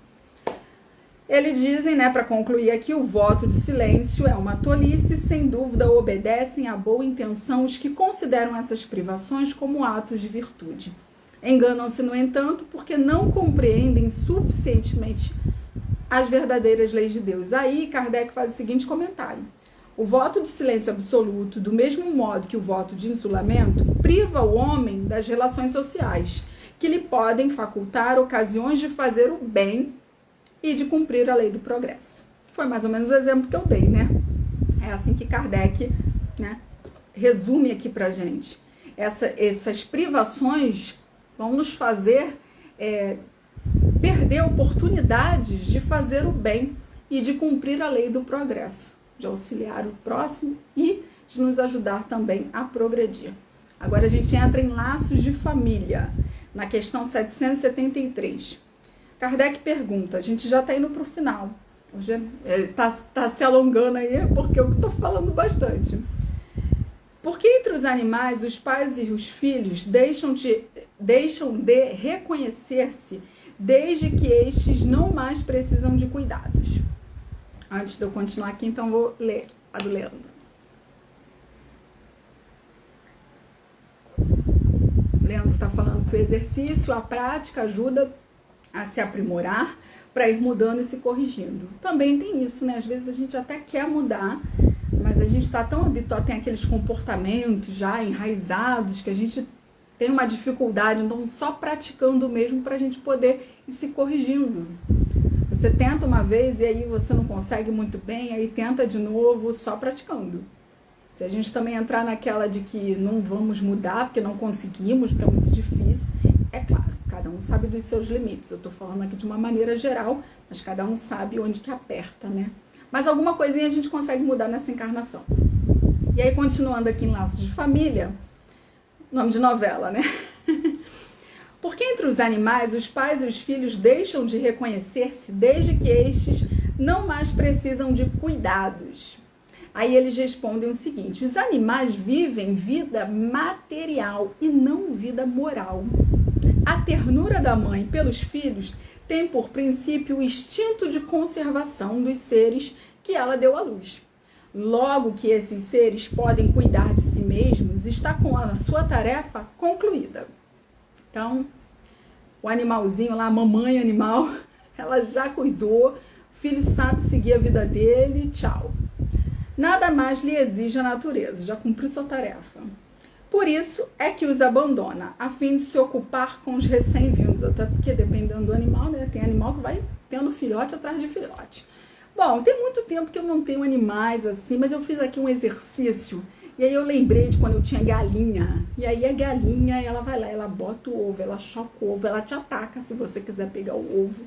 Eles dizem, né, para concluir aqui, o voto de silêncio é uma tolice, sem dúvida obedecem à boa intenção os que consideram essas privações como atos de virtude. Enganam-se, no entanto, porque não compreendem suficientemente as verdadeiras leis de Deus. Aí Kardec faz o seguinte comentário: o voto de silêncio absoluto, do mesmo modo que o voto de isolamento, priva o homem das relações sociais, que lhe podem facultar ocasiões de fazer o bem e de cumprir a lei do progresso. Foi mais ou menos o exemplo que eu dei, né? É assim que Kardec, né, resume aqui pra gente. Essas privações vão nos fazer perder oportunidades de fazer o bem e de cumprir a lei do progresso, de auxiliar o próximo e de nos ajudar também a progredir. Agora a gente entra em laços de família, na questão 773. Kardec pergunta, a gente já está indo para o final, está se alongando aí porque eu estou falando bastante. Por que entre os animais os pais e os filhos deixam de reconhecer-se desde que estes não mais precisam de cuidados? Antes de eu continuar aqui, então vou ler a do Leandro. O Leandro está falando que o exercício, a prática ajuda a se aprimorar para ir mudando e se corrigindo. Também tem isso, né? Às vezes a gente até quer mudar, mas a gente está tão habituado, tem aqueles comportamentos já enraizados que a gente tem uma dificuldade, então só praticando mesmo para a gente poder ir se corrigindo. Você tenta uma vez e aí você não consegue muito bem, aí tenta de novo só praticando. Se a gente também entrar naquela de que não vamos mudar porque não conseguimos, porque é muito difícil, é claro, cada um sabe dos seus limites. Eu tô falando aqui de uma maneira geral, mas cada um sabe onde que aperta, né? Mas alguma coisinha a gente consegue mudar nessa encarnação. E aí, continuando aqui em Laços de Família, nome de novela, né? Porque entre os animais, os pais e os filhos deixam de reconhecer-se desde que estes não mais precisam de cuidados. Aí eles respondem o seguinte: os animais vivem vida material e não vida moral. A ternura da mãe pelos filhos tem por princípio o instinto de conservação dos seres que ela deu à luz. Logo que esses seres podem cuidar de si mesmos, está com a sua tarefa concluída. Então, o animalzinho lá, a mamãe animal, ela já cuidou, o filho sabe seguir a vida dele, tchau. Nada mais lhe exige a natureza, já cumpriu sua tarefa. Por isso é que os abandona, a fim de se ocupar com os recém-vindos, até porque dependendo do animal, né, tem animal que vai tendo filhote atrás de filhote. Bom, tem muito tempo que eu não tenho animais assim, mas eu fiz aqui um exercício, e aí eu lembrei de quando eu tinha galinha, e aí a galinha, ela vai lá, ela bota o ovo, ela choca o ovo, ela te ataca se você quiser pegar o ovo.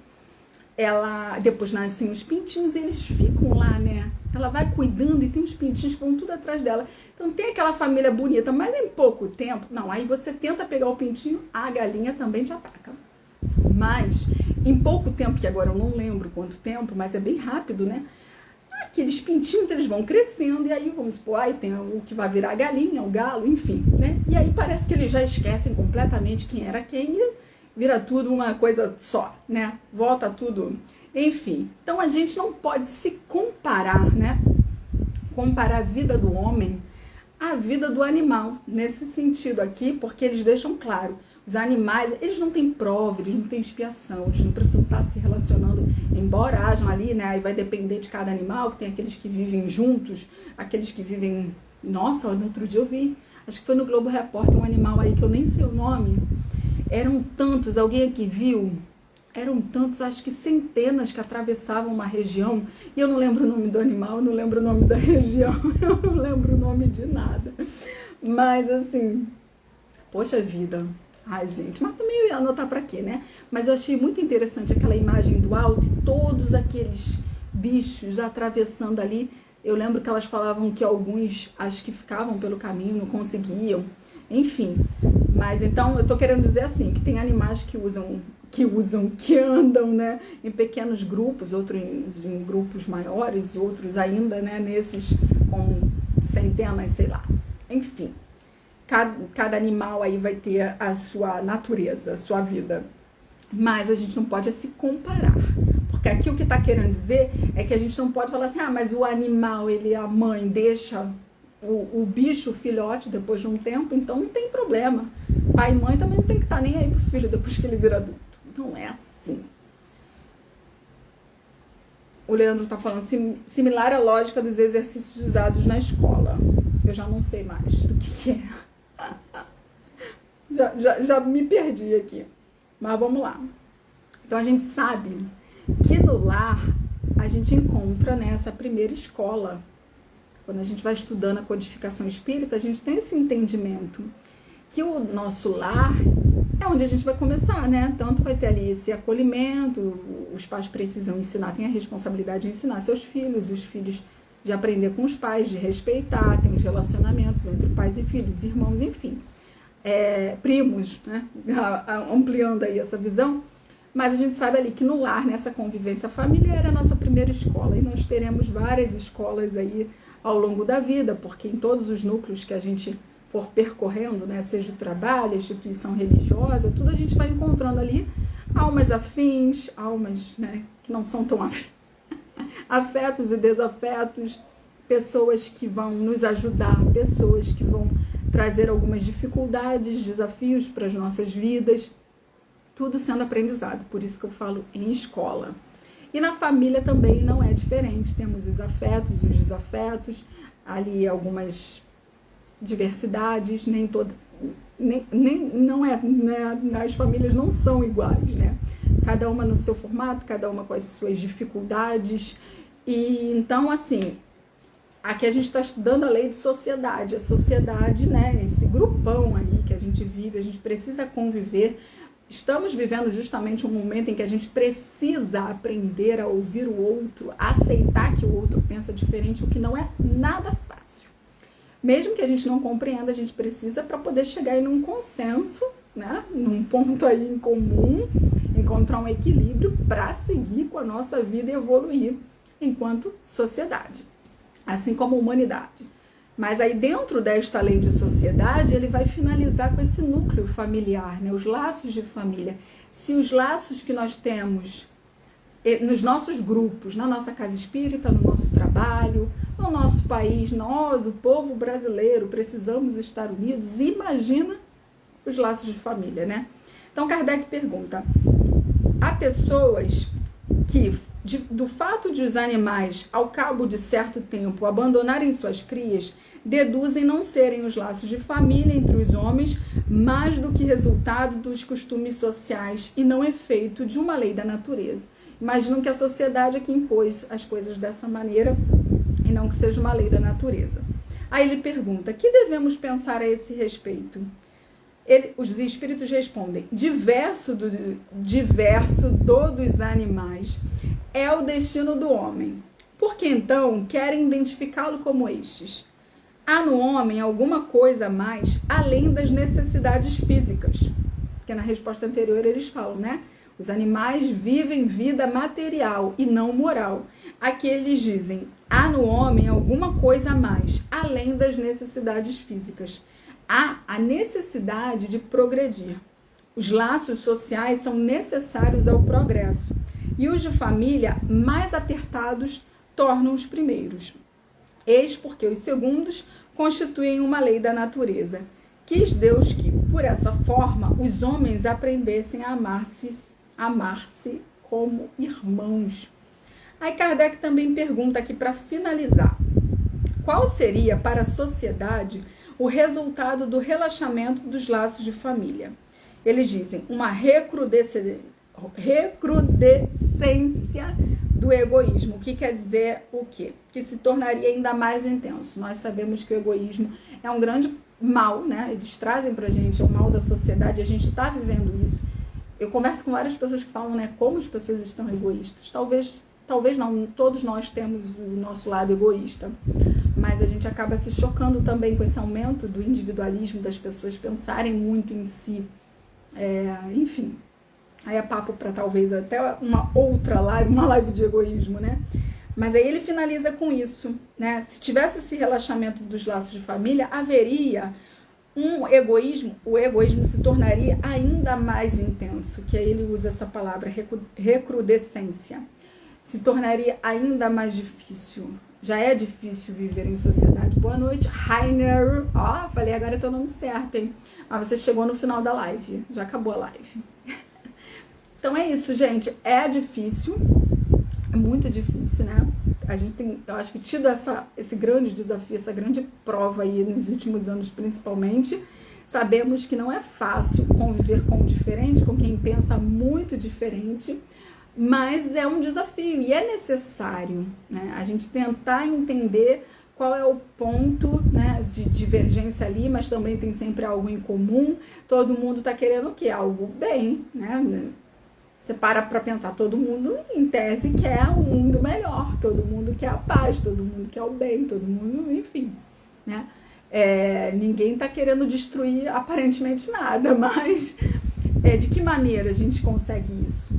Ela, depois nascem os pintinhos e eles ficam lá, né? Ela vai cuidando e tem os pintinhos que vão tudo atrás dela. Então tem aquela família bonita, mas em pouco tempo, não, aí você tenta pegar o pintinho, a galinha também te ataca. Mas em pouco tempo, que agora eu não lembro quanto tempo, mas é bem rápido, né? Aqueles pintinhos, eles vão crescendo e aí, vamos supor, aí tem o que vai virar a galinha, o galo, enfim, né? E aí parece que eles já esquecem completamente quem era quem e vira tudo uma coisa só, né? Volta tudo, enfim. Então a gente não pode se comparar, né? Comparar a vida do homem à vida do animal, nesse sentido aqui, porque eles deixam claro, os animais, eles não têm prova, eles não têm expiação, eles não precisam estar se relacionando, embora hajam ali, né? Aí vai depender de cada animal, que tem aqueles que vivem juntos, aqueles que vivem... Nossa, no outro dia eu vi, acho que foi no Globo Repórter, um animal aí que eu nem sei o nome. Eram tantos, alguém aqui viu? Eram tantos, acho que centenas que atravessavam uma região, e eu não lembro o nome do animal, eu não lembro o nome da região, eu não lembro o nome de nada. Mas assim, poxa vida, ai gente, mas também eu ia anotar pra quê, né? Mas eu achei muito interessante aquela imagem do alto, todos aqueles bichos atravessando ali. Eu lembro que elas falavam que alguns, acho que ficavam pelo caminho, não conseguiam, enfim. Mas então eu tô querendo dizer assim, que tem animais que andam, né, em pequenos grupos, outros em grupos maiores, outros ainda, né, nesses com centenas, sei lá. Enfim, cada animal aí vai ter a sua natureza, a sua vida. Mas a gente não pode se comparar. Porque aqui o que tá querendo dizer é que a gente não pode falar assim, ah, mas o animal, a mãe deixa o bicho, o filhote, depois de um tempo, então não tem problema. Pai e mãe também não tem que estar nem aí pro filho depois que ele vira adulto. Não é assim. O Leandro tá falando similar à lógica dos exercícios usados na escola. Eu já não sei mais do que é. Já me perdi aqui. Mas vamos lá. Então a gente sabe que no lar a gente encontra, né, essa primeira escola. Quando a gente vai estudando a codificação espírita, a gente tem esse entendimento que o nosso lar é onde a gente vai começar, né? Tanto vai ter ali esse acolhimento, os pais precisam ensinar, tem a responsabilidade de ensinar seus filhos, os filhos de aprender com os pais, de respeitar, tem os relacionamentos entre pais e filhos, irmãos, enfim, primos, né? Ampliando aí essa visão. Mas a gente sabe ali que no lar, nessa convivência familiar, é a nossa primeira escola, e nós teremos várias escolas aí ao longo da vida, porque em todos os núcleos que a gente for percorrendo, né, seja o trabalho, a instituição religiosa, tudo a gente vai encontrando ali almas afins, almas, né, que não são tão afins, afetos e desafetos, pessoas que vão nos ajudar, pessoas que vão trazer algumas dificuldades, desafios para as nossas vidas, tudo sendo aprendizado, por isso que eu falo em escola. E na família também não é diferente, temos os afetos, os desafetos, ali algumas diversidades, nem toda, não é, né, as famílias não são iguais, né? Cada uma no seu formato, cada uma com as suas dificuldades. E então, assim, aqui a gente está estudando a lei de sociedade. A sociedade, né, esse grupão aí que a gente vive, a gente precisa conviver. Estamos vivendo justamente um momento em que a gente precisa aprender a ouvir o outro, a aceitar que o outro pensa diferente, o que não é nada fácil. Mesmo que a gente não compreenda, a gente precisa para poder chegar em um consenso, né, num ponto aí em comum, encontrar um equilíbrio para seguir com a nossa vida e evoluir enquanto sociedade, assim como humanidade. Mas aí dentro desta lei de sociedade, ele vai finalizar com esse núcleo familiar, né? Os laços de família. Se os laços que nós temos nos nossos grupos, na nossa casa espírita, no nosso trabalho, no nosso país, nós, o povo brasileiro, precisamos estar unidos. Imagina os laços de família, né? Então Kardec pergunta: há pessoas que, do fato de os animais, ao cabo de certo tempo, abandonarem suas crias, deduzem não serem os laços de família entre os homens mais do que resultado dos costumes sociais e não efeito de uma lei da natureza. Imaginam que a sociedade é que impôs as coisas dessa maneira e não que seja uma lei da natureza. Aí ele pergunta: que devemos pensar a esse respeito? Os espíritos respondem: diverso dos animais é o destino do homem. Por que então querem identificá-lo como estes? Há no homem alguma coisa a mais além das necessidades físicas. Porque na resposta anterior eles falam, né? Os animais vivem vida material e não moral. Aqui eles dizem: há no homem alguma coisa a mais além das necessidades físicas. Há a necessidade de progredir. Os laços sociais são necessários ao progresso. E os de família mais apertados tornam os primeiros. Eis porque os segundos constituem uma lei da natureza. Quis Deus que, por essa forma, os homens aprendessem a amar-se como irmãos. Aí Kardec também pergunta aqui para finalizar: qual seria para a sociedade o resultado do relaxamento dos laços de família? Eles dizem: uma recrudescência do egoísmo. O que quer dizer o quê? Que se tornaria ainda mais intenso. Nós sabemos que o egoísmo é um grande mal, né? Eles trazem pra gente o mal da sociedade, a gente está vivendo isso. Eu converso com várias pessoas que falam, né, como as pessoas estão egoístas. Talvez não, todos nós temos o nosso lado egoísta, mas a gente acaba se chocando também com esse aumento do individualismo, das pessoas pensarem muito em si. Enfim, aí é papo para talvez até uma outra live, uma live de egoísmo, né? Mas aí ele finaliza com isso, né? Se tivesse esse relaxamento dos laços de família, haveria um egoísmo, o egoísmo se tornaria ainda mais intenso, que aí ele usa essa palavra, recrudescência. Se tornaria ainda mais difícil. Já é difícil viver em sociedade. Boa noite, Rainer. Ó, falei agora teu nome certo, hein? Mas você chegou no final da live. Já acabou a live. Então é isso, gente. É difícil. É muito difícil, né? A gente tem, eu acho que tido esse grande desafio, essa grande prova aí nos últimos anos principalmente. Sabemos que não é fácil conviver com o diferente, com quem pensa muito diferente. Mas é um desafio e é necessário, né, a gente tentar entender qual é o ponto, né, de divergência ali, mas também tem sempre algo em comum. Todo mundo está querendo o quê? Algo bem, né? Você para pensar, todo mundo em tese quer um mundo melhor, todo mundo quer a paz, todo mundo quer o bem, todo mundo, enfim, né? Ninguém está querendo destruir aparentemente nada, mas de que maneira a gente consegue isso?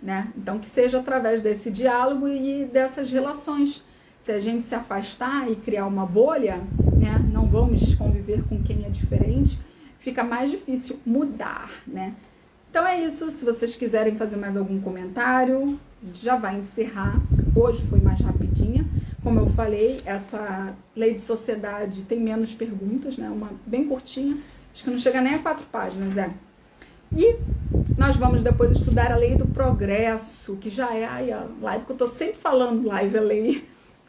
Né? Então, que seja através desse diálogo e dessas relações. Se a gente se afastar e criar uma bolha, né? Não vamos conviver com quem é diferente, fica mais difícil mudar, né? Então é isso. Se vocês quiserem fazer mais algum comentário, a gente já vai encerrar. Hoje foi mais rapidinha. Como eu falei, essa lei de sociedade tem menos perguntas, né? Uma bem curtinha, acho que não chega nem a 4 páginas, E nós vamos depois estudar a lei do progresso, que já é a live que eu estou sempre falando, live é lei,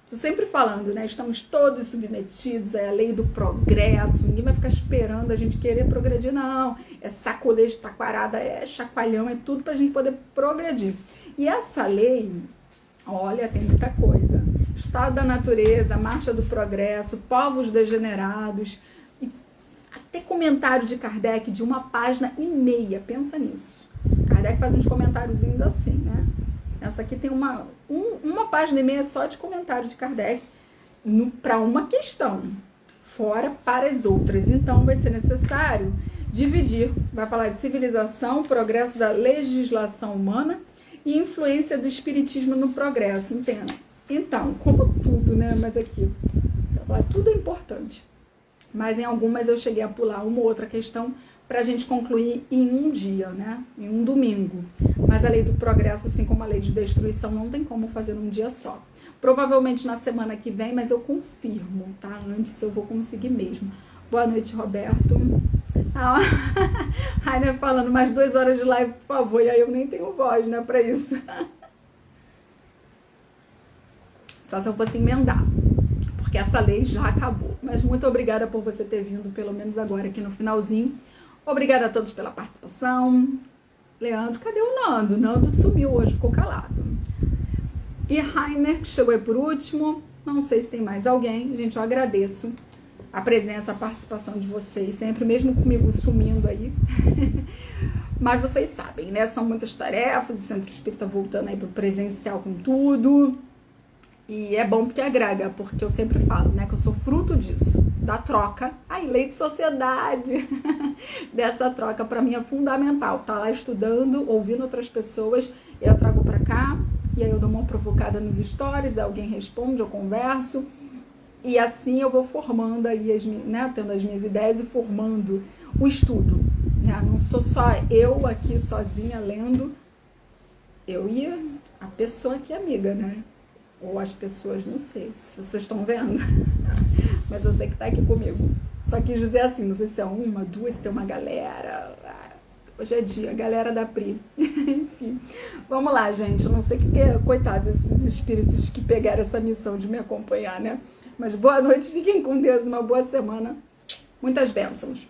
estou sempre falando, né? Estamos todos submetidos à lei do progresso, ninguém vai ficar esperando a gente querer progredir, não. É sacolejo, taquarada, é chacoalhão, é tudo para a gente poder progredir. E essa lei, olha, tem muita coisa. Estado da natureza, marcha do progresso, povos degenerados, até comentário de Kardec de 1,5 página, pensa nisso. Kardec faz uns comentáriozinhos assim, né? Essa aqui tem uma página e meia só de comentário de Kardec para uma questão, fora para as outras. Então vai ser necessário dividir, vai falar de civilização, progresso da legislação humana e influência do espiritismo no progresso, entenda? Então, como tudo, né? Mas aqui, tudo é importante. Mas em algumas eu cheguei a pular uma ou outra questão para a gente concluir em um dia, né? Em um domingo. Mas a lei do progresso, assim como a lei de destruição, não tem como fazer num dia só. Provavelmente na semana que vem, mas eu confirmo, tá? Antes eu vou conseguir mesmo. Boa noite, Roberto. Rainer falando, mais 2 horas de live, por favor. E aí eu nem tenho voz, né, pra isso. Só se eu fosse emendar, porque essa lei já acabou. Mas muito obrigada por você ter vindo, pelo menos agora aqui no finalzinho. Obrigada a todos pela participação. Leandro, cadê o Nando? Nando sumiu hoje, ficou calado. E Rainer, que chegou aí por último. Não sei se tem mais alguém. Gente, eu agradeço a presença, a participação de vocês, sempre, mesmo comigo sumindo aí. Mas vocês sabem, né? São muitas tarefas, o Centro Espírita voltando aí pro presencial com tudo. E é bom porque agrega, porque eu sempre falo, né, que eu sou fruto disso, da troca, aí lei de sociedade, dessa troca para mim é fundamental, tá lá estudando, ouvindo outras pessoas, eu trago para cá, e aí eu dou uma provocada nos stories, alguém responde, eu converso, e assim eu vou formando aí, né, tendo as minhas ideias e formando o estudo, né, não sou só eu aqui sozinha lendo, eu e a pessoa que é amiga, né, ou as pessoas, não sei se vocês estão vendo, mas eu sei que tá aqui comigo. Só quis dizer assim, não sei se é uma, duas, se tem uma galera. Hoje é dia, galera da Pri. Enfim, vamos lá, gente. Eu não sei o que é, coitados, esses espíritos que pegaram essa missão de me acompanhar, né? Mas boa noite, fiquem com Deus, uma boa semana. Muitas bênçãos.